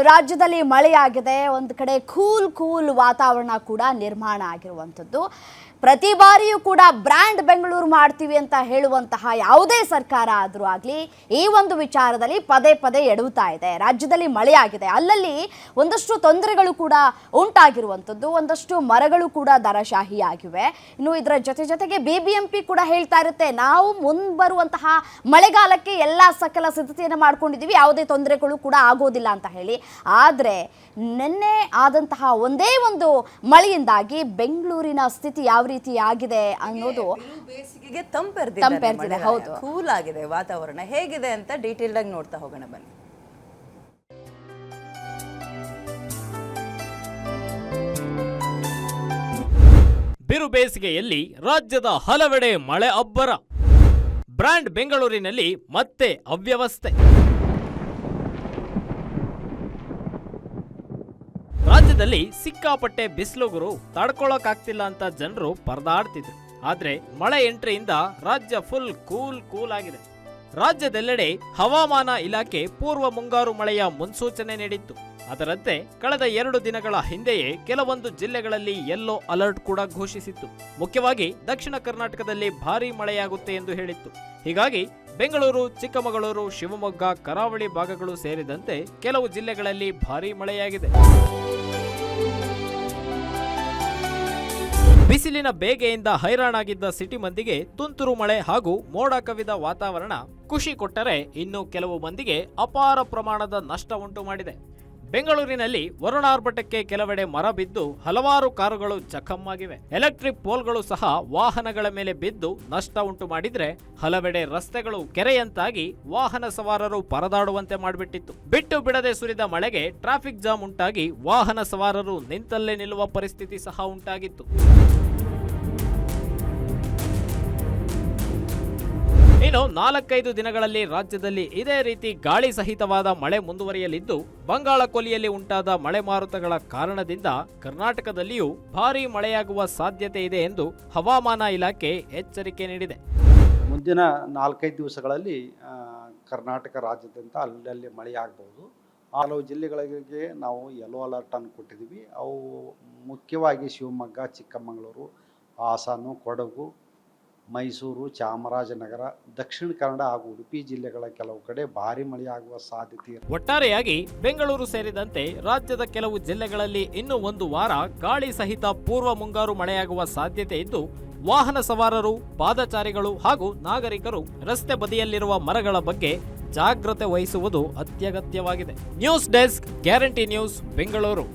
ರಾಜ್ಯದಲ್ಲಿ ಮಳೆಯಾಗಿದೆ. ಒಂದು ಕಡೆ ಕೂಲ್ ವಾತಾವರಣ ಕೂಡ ನಿರ್ಮಾಣ ಆಗಿರುವಂಥದ್ದು. ಪ್ರತಿ ಬಾರಿಯೂ ಕೂಡ ಬ್ರ್ಯಾಂಡ್ ಬೆಂಗಳೂರು ಮಾಡ್ತೀವಿ ಅಂತ ಹೇಳುವಂತಹ ಯಾವುದೇ ಸರ್ಕಾರ ಆದರೂ ಆಗಲಿ ಈ ಒಂದು ವಿಚಾರದಲ್ಲಿ ಪದೇ ಪದೇ ಎಡುತ್ತಾ ಇದೆ. ರಾಜ್ಯದಲ್ಲಿ ಮಳೆಯಾಗಿದೆ, ಅಲ್ಲಲ್ಲಿ ಒಂದಷ್ಟು ತೊಂದರೆಗಳು ಕೂಡ ಉಂಟಾಗಿರುವಂಥದ್ದು, ಒಂದಷ್ಟು ಮರಗಳು ಕೂಡ ದರಶಾಹಿಯಾಗಿವೆ. ಇನ್ನು ಇದರ ಜೊತೆಗೆ BBMP ಕೂಡ ಹೇಳ್ತಾ ಇರುತ್ತೆ, ನಾವು ಮುಂಬರುವಂತಹ ಮಳೆಗಾಲಕ್ಕೆ ಎಲ್ಲ ಸಕಲ ಸಿದ್ಧತೆಯನ್ನು ಮಾಡ್ಕೊಂಡಿದ್ದೀವಿ, ಯಾವುದೇ ತೊಂದರೆಗಳು ಕೂಡ ಆಗೋದಿಲ್ಲ ಅಂತ ಹೇಳಿ. ಆದರೆ ನಿನ್ನೆ ಆದಂತಹ ಒಂದೇ ಒಂದು ಮಳೆಯಿಂದಾಗಿ ಬೆಂಗಳೂರಿನ ಸ್ಥಿತಿ ಯಾವ ರೀತಿ ಆಗಿದೆ ಅನ್ನೋದು ಬೇಸಿಗೆಗೆ ತಂಪೆರ್ದಿದೆ. ಹೌದು, ಕೂಲ್ ಆಗಿದೆ ವಾತಾವರಣ. ಹೇಗಿದೆ ಅಂತ ಡೀಟೇಲ್ ಆಗಿ ನೋಡ್ತಾ ಹೋಗೋಣ ಬನ್ನಿ. ಬಿರು ಬೇಸಿಗೆಯಲ್ಲಿ ರಾಜ್ಯದ ಹಲವೆಡೆ ಮಳೆ ಅಬ್ಬರ. ಬ್ರ್ಯಾಂಡ್ ಬೆಂಗಳೂರಿನಲ್ಲಿ ಮತ್ತೆ ಅವ್ಯವಸ್ಥೆ. ರಾಜ್ಯದಲ್ಲಿ ಸಿಕ್ಕಾಪಟ್ಟೆ ಬಿಸಿಲುಗುರು ತಡ್ಕೊಳ್ಳೋಕಾಗ್ತಿಲ್ಲ ಅಂತ ಜನರು ಪರದಾಡ್ತಿದ್ರು. ಆದ್ರೆ ಮಳೆ ಎಂಟ್ರಿಯಿಂದ ರಾಜ್ಯ ಫುಲ್ ಕೂಲ್ ಆಗಿದೆ. ರಾಜ್ಯದೆಲ್ಲೆಡೆ ಹವಾಮಾನ ಇಲಾಖೆ ಪೂರ್ವ ಮುಂಗಾರು ಮಳೆಯ ಮುನ್ಸೂಚನೆ ನೀಡಿತ್ತು. ಅದರಂತೆ ಕಳೆದ 2 ದಿನಗಳ ಹಿಂದೆಯೇ ಕೆಲವೊಂದು ಜಿಲ್ಲೆಗಳಲ್ಲಿ ಯೆಲ್ಲೋ ಅಲರ್ಟ್ ಕೂಡ ಘೋಷಿಸಿತ್ತು. ಮುಖ್ಯವಾಗಿ ದಕ್ಷಿಣ ಕರ್ನಾಟಕದಲ್ಲಿ ಭಾರೀ ಮಳೆಯಾಗುತ್ತೆ ಎಂದು ಹೇಳಿತ್ತು. ಹೀಗಾಗಿ ಬೆಂಗಳೂರು, ಚಿಕ್ಕಮಗಳೂರು, ಶಿವಮೊಗ್ಗ, ಕರಾವಳಿ ಭಾಗಗಳು ಸೇರಿದಂತೆ ಕೆಲವು ಜಿಲ್ಲೆಗಳಲ್ಲಿ ಭಾರೀ ಮಳೆಯಾಗಿದೆ. ಬಿಸಿಲಿನ ಬೇಗೆಯಿಂದ ಹೈರಾಣಾಗಿದ್ದ ಸಿಟಿ ಮಂದಿಗೆ ತುಂತುರು ಮಳೆ ಹಾಗೂ ಮೋಡ ಕವಿದ ವಾತಾವರಣ ಖುಷಿ ಕೊಟ್ಟರೆ, ಇನ್ನು ಕೆಲವು ಮಂದಿಗೆ ಅಪಾರ ಪ್ರಮಾಣದ ನಷ್ಟ ಉಂಟು ಮಾಡಿದೆ. ಬೆಂಗಳೂರಿನಲ್ಲಿ ವರುಣಾರ್ಭಟಕ್ಕೆ ಕೆಲವೆಡೆ ಮರ ಬಿದ್ದು ಹಲವಾರು ಕಾರುಗಳು ಜಖಮ್ಮಾಗಿವೆ. ಎಲೆಕ್ಟ್ರಿಕ್ ಪೋಲ್ಗಳು ಸಹ ವಾಹನಗಳ ಮೇಲೆ ಬಿದ್ದು ನಷ್ಟ ಉಂಟು ಮಾಡಿದ್ರೆ, ಹಲವೆಡೆ ರಸ್ತೆಗಳು ಕೆರೆಯಂತಾಗಿ ವಾಹನ ಸವಾರರು ಪರದಾಡುವಂತೆ ಮಾಡಿಬಿಟ್ಟಿತ್ತು. ಬಿಟ್ಟು ಬಿಡದೆ ಸುರಿದ ಮಳೆಗೆ ಟ್ರಾಫಿಕ್ ಜಾಮ್ ಉಂಟಾಗಿ ವಾಹನ ಸವಾರರು ನಿಂತಲ್ಲೇ ನಿಲ್ಲುವ ಪರಿಸ್ಥಿತಿ ಸಹ ಉಂಟಾಗಿತ್ತು. ಇನ್ನು 4-5 ದಿನಗಳಲ್ಲಿ ರಾಜ್ಯದಲ್ಲಿ ಇದೇ ರೀತಿ ಗಾಳಿ ಸಹಿತವಾದ ಮಳೆ ಮುಂದುವರಿಯಲಿದ್ದು, ಬಂಗಾಳ ಕೊಲ್ಲಿಯಲ್ಲಿ ಉಂಟಾದ ಮಳೆ ಮಾರುತಗಳ ಕಾರಣದಿಂದ ಕರ್ನಾಟಕದಲ್ಲಿಯೂ ಭಾರೀ ಮಳೆಯಾಗುವ ಸಾಧ್ಯತೆ ಇದೆ ಎಂದು ಹವಾಮಾನ ಇಲಾಖೆ ಎಚ್ಚರಿಕೆ ನೀಡಿದೆ. ಮುಂದಿನ 4-5 ದಿವಸಗಳಲ್ಲಿ ಕರ್ನಾಟಕ ರಾಜ್ಯಾದ್ಯಂತ ಅಲ್ಲಲ್ಲಿ ಮಳೆಯಾಗಬಹುದು. ಹಲವು ಜಿಲ್ಲೆಗಳಿಗೆ ನಾವು ಯೆಲ್ಲೋ ಅಲರ್ಟ್ ಅನ್ನು ಕೊಟ್ಟಿದ್ದೀವಿ. ಅವು ಮುಖ್ಯವಾಗಿ ಶಿವಮೊಗ್ಗ, ಚಿಕ್ಕಮಗಳೂರು, ಹಾಸನ, ಕೊಡಗು, ಮೈಸೂರು, ಚಾಮರಾಜನಗರ, ದಕ್ಷಿಣ ಕನ್ನಡ ಹಾಗೂ ಉಡುಪಿ ಜಿಲ್ಲೆಗಳ ಕೆಲವು ಕಡೆ ಭಾರಿ ಮಳೆಯಾಗುವ ಸಾಧ್ಯತೆ ಇದೆ. ಒಟ್ಟಾರೆಯಾಗಿ ಬೆಂಗಳೂರು ಸೇರಿದಂತೆ ರಾಜ್ಯದ ಕೆಲವು ಜಿಲ್ಲೆಗಳಲ್ಲಿ ಇನ್ನು 1 ವಾರ ಗಾಳಿ ಸಹಿತ ಪೂರ್ವ ಮುಂಗಾರು ಮಳೆಯಾಗುವ ಸಾಧ್ಯತೆ ಇದ್ದು, ವಾಹನ ಸವಾರರು, ಪಾದಚಾರಿಗಳು ಹಾಗೂ ನಾಗರಿಕರು ರಸ್ತೆ ಬದಿಯಲ್ಲಿರುವ ಮರಗಳ ಬಗ್ಗೆ ಜಾಗ್ರತೆ ವಹಿಸುವುದು ಅತ್ಯಗತ್ಯವಾಗಿದೆ. News desk, guarantee news, Bengaluru.